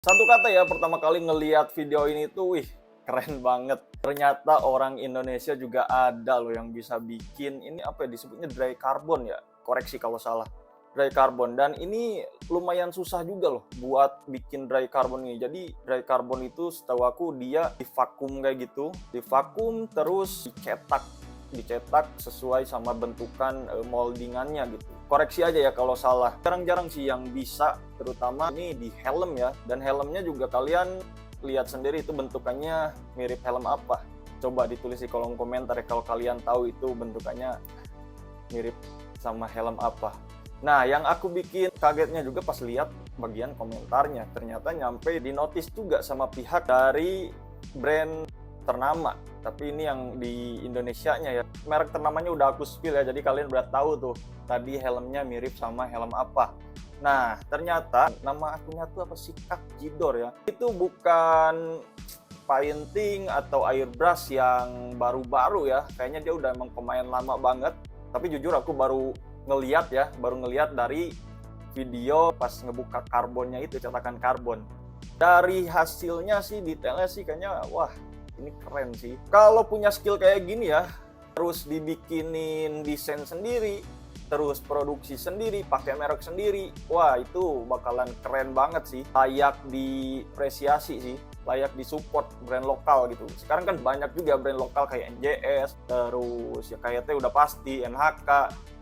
Satu kata ya, pertama kali ngeliat video ini tuh, wih, keren banget. Ternyata orang Indonesia juga ada loh yang bisa bikin, ini apa ya, disebutnya dry carbon ya, koreksi kalau salah. Dry carbon, dan ini lumayan susah juga loh buat bikin dry carbon ini. Jadi dry carbon itu setahu aku dia divakum kayak gitu, divakum terus dicetak sesuai sama bentukan moldingannya gitu. Koreksi aja ya kalau salah. Jarang-jarang sih yang bisa, terutama ini di helm ya. Dan helmnya juga kalian lihat sendiri itu bentukannya mirip helm apa. Coba ditulis di kolom komentar ya kalau kalian tahu itu bentukannya mirip sama helm apa. Nah, yang aku bikin kagetnya juga pas lihat bagian komentarnya, ternyata nyampe di notice juga sama pihak dari brand ternama. Tapi ini yang di Indonesianya ya, merek ternamanya udah aku spill ya, jadi kalian udah tahu tuh tadi helmnya mirip sama helm apa. Nah, ternyata nama akunnya tuh apa sih, Kak Jidor ya. Itu bukan painting atau airbrush yang baru-baru ya, kayaknya dia udah emang pemain lama banget. Tapi jujur aku baru ngeliat dari video pas ngebuka karbonnya itu, cetakan karbon. Dari hasilnya sih, detailnya sih kayaknya wah, ini keren sih. Kalau punya skill kayak gini ya, terus dibikinin desain sendiri, terus produksi sendiri, pakai merek sendiri, wah itu bakalan keren banget sih. Layak diapresiasi sih, layak disupport brand lokal gitu. Sekarang kan banyak juga brand lokal kayak NJS, terus ya KYT udah pasti, NHK,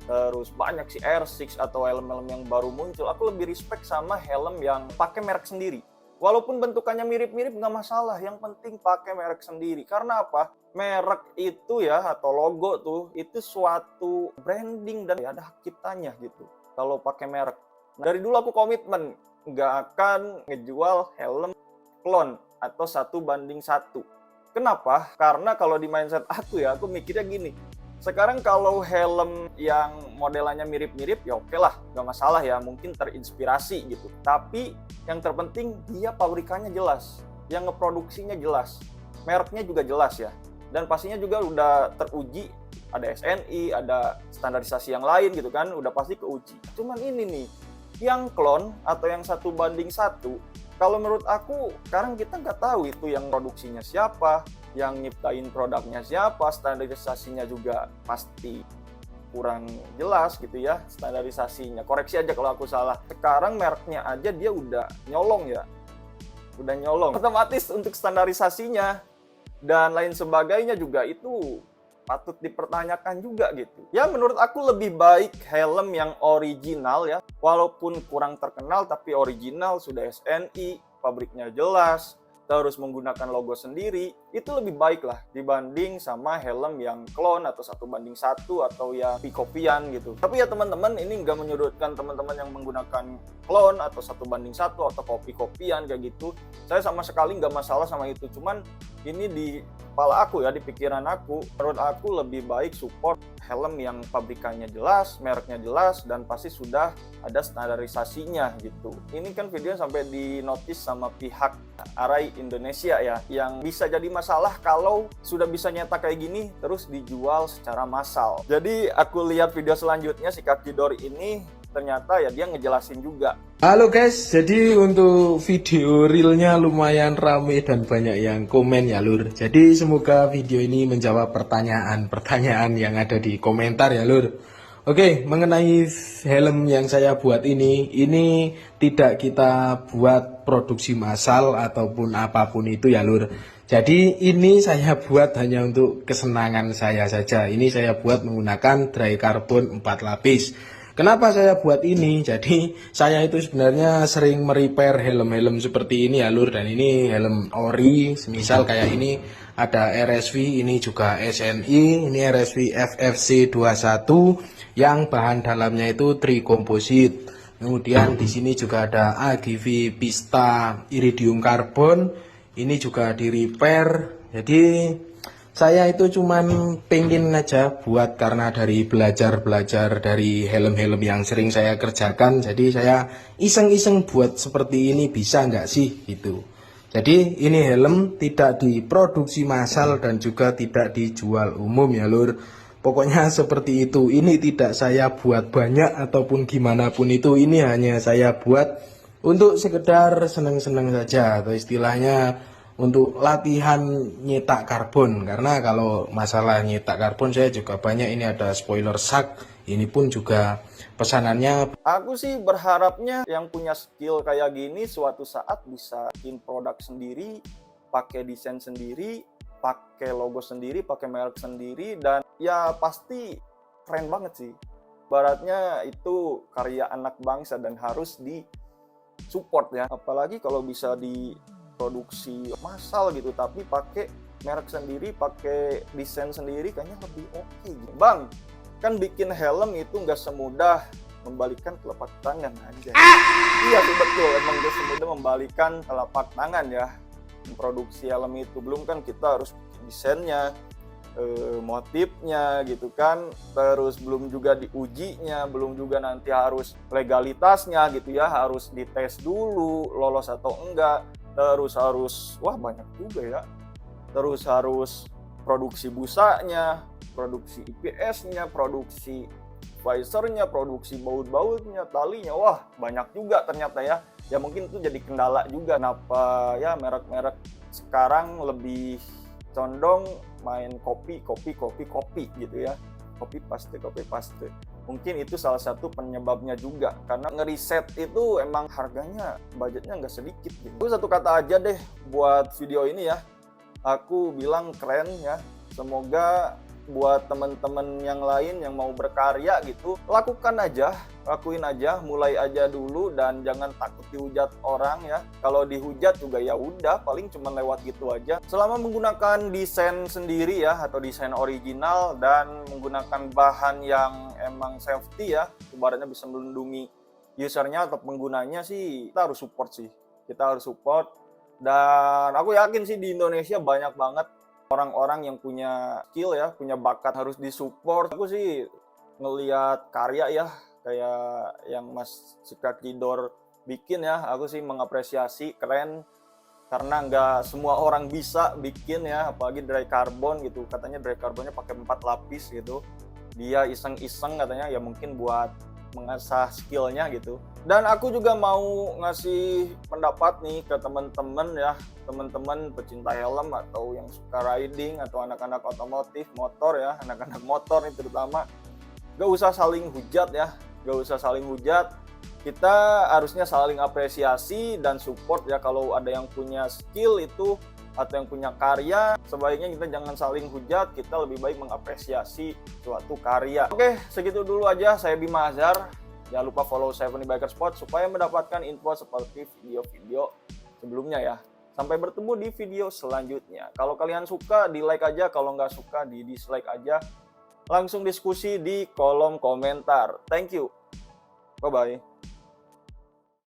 terus banyak sih R6 atau helm-helm yang baru muncul. Aku lebih respect sama helm yang pakai merek sendiri. Walaupun bentukannya mirip-mirip nggak masalah, yang penting pakai merek sendiri. Karena apa? Merek itu ya, atau logo tuh, itu suatu branding dan ya ada hak ciptanya gitu kalau pakai merek. Nah, dari dulu aku komitmen nggak akan ngejual helm klon atau 1:1. Kenapa? Karena kalau di mindset aku ya, aku mikirnya gini. Sekarang kalau helm yang modelannya mirip-mirip ya oke lah, nggak masalah ya, mungkin terinspirasi gitu. Tapi yang terpenting dia pabrikannya jelas, yang ngeproduksinya jelas, mereknya juga jelas ya. Dan pastinya juga udah teruji, ada SNI, ada standarisasi yang lain gitu kan, udah pasti keuji. Cuman ini nih, yang klon atau yang 1:1, kalau menurut aku sekarang kita nggak tahu itu yang produksinya siapa, yang nyiptain produknya siapa, standarisasinya juga pasti kurang jelas gitu ya standarisasinya. Koreksi aja kalau aku salah. Sekarang mereknya aja dia udah nyolong ya, udah nyolong. Otomatis untuk standarisasinya dan lain sebagainya juga itu patut dipertanyakan juga gitu. Ya menurut aku lebih baik helm yang original ya, walaupun kurang terkenal tapi original, sudah SNI, pabriknya jelas, terus menggunakan logo sendiri, itu lebih baik lah dibanding sama helm yang klon atau 1:1 atau yang copy-copyan gitu. Tapi ya teman-teman, ini nggak menyudutkan teman-teman yang menggunakan klon atau 1:1 atau copy-copyan kayak gitu. Saya sama sekali nggak masalah sama itu, cuman ini di kepala aku ya, di pikiran aku, menurut aku lebih baik support helm yang pabrikannya jelas, mereknya jelas, dan pasti sudah ada standarisasinya gitu. Ini kan video sampai di notice sama pihak Arai Indonesia ya, yang bisa jadi masalah kalau sudah bisa nyetak kayak gini terus dijual secara massal. Jadi aku lihat video selanjutnya si Kak Jidor ini, ternyata ya dia ngejelasin juga. Halo guys, jadi untuk video realnya lumayan rame dan banyak yang komen ya lur. Jadi semoga video ini menjawab pertanyaan-pertanyaan yang ada di komentar ya lur. Oke, mengenai helm yang saya buat ini tidak kita buat produksi massal ataupun apapun itu ya lur. Jadi ini saya buat hanya untuk kesenangan saya saja. Ini saya buat menggunakan dry carbon 4 lapis. Kenapa saya buat ini? Jadi saya itu sebenarnya sering merepair helm-helm seperti ini ya lur. Dan ini helm ori, semisal kayak ini ada RSV, ini juga SNI, ini RSV FFC 21 yang bahan dalamnya itu tricomposite. Kemudian di sini juga ada AGV Pista Iridium Carbon, ini juga di repair. Jadi saya itu cuman pengen aja buat karena dari belajar dari helm-helm yang sering saya kerjakan. Jadi saya iseng-iseng buat seperti ini, bisa nggak sih gitu. Jadi ini helm tidak diproduksi massal dan juga tidak dijual umum ya lur. Pokoknya seperti itu. Ini tidak saya buat banyak ataupun gimana pun itu. Ini hanya saya buat untuk sekedar seneng-seneng saja, atau istilahnya untuk latihan nyetak karbon. Karena kalau masalah nyetak karbon saya juga banyak, ini ada spoiler shark, ini pun juga pesanannya. Aku sih berharapnya yang punya skill kayak gini suatu saat bisa bikin produk sendiri, pakai desain sendiri, pakai logo sendiri, pakai merek sendiri, dan ya pasti keren banget sih. Baratnya itu karya anak bangsa dan harus di-support ya. Apalagi kalau bisa diproduksi massal gitu, tapi pakai merek sendiri, pakai desain sendiri, kayaknya lebih oke gitu. Bang, kan bikin helm itu nggak semudah membalikan telapak tangan aja. Iya sih betul, emang nggak semudah membalikan telapak tangan ya. Memproduksi helm itu, belum kan kita harus desainnya, motifnya gitu kan, terus belum juga diujinya, belum juga nanti harus legalitasnya gitu ya, harus dites dulu lolos atau enggak, terus harus banyak juga ya, terus harus produksi busanya, produksi IPS-nya, produksi visornya, produksi baut-bautnya, talinya, banyak juga ternyata ya. Ya mungkin itu jadi kendala juga kenapa ya merek-merek sekarang lebih condong main kopi gitu ya, kopi paste. Mungkin itu salah satu penyebabnya juga, karena ngeriset itu emang harganya, budgetnya nggak sedikit gitu. Satu kata aja deh buat video ini ya, aku bilang keren ya. Semoga buat teman-teman yang lain yang mau berkarya gitu, lakuin aja, mulai aja dulu, dan jangan takut dihujat orang ya. Kalau dihujat juga ya udah, paling cuma lewat gitu aja. Selama menggunakan desain sendiri ya, atau desain original, dan menggunakan bahan yang emang safety ya, ibaratnya bisa melindungi usernya atau penggunanya sih, kita harus support sih. Kita harus support, dan aku yakin sih di Indonesia banyak banget orang-orang yang punya skill ya, punya bakat, harus disupport. Aku sih ngelihat karya ya, kayak yang Mas Cikakidor bikin ya, aku sih mengapresiasi, keren. Karena nggak semua orang bisa bikin ya, apalagi dry carbon gitu. Katanya dry carbonnya pakai 4 lapis gitu. Dia iseng-iseng katanya, ya mungkin buat mengasah skillnya gitu. Dan aku juga mau ngasih pendapat nih ke teman-teman ya, teman-teman pecinta helm atau yang suka riding atau anak-anak otomotif, motor ya, anak-anak motor nih terutama, gak usah saling hujat ya, kita harusnya saling apresiasi dan support ya. Kalau ada yang punya skill itu atau yang punya karya, sebaiknya kita jangan saling hujat, kita lebih baik mengapresiasi suatu karya. Oke, segitu dulu aja. Saya Bima Azhar. Jangan lupa follow 70 Biker Spot supaya mendapatkan info seperti video-video sebelumnya ya. Sampai bertemu di video selanjutnya. Kalau kalian suka, di like aja. Kalau nggak suka, di dislike aja. Langsung diskusi di kolom komentar. Thank you. Bye-bye.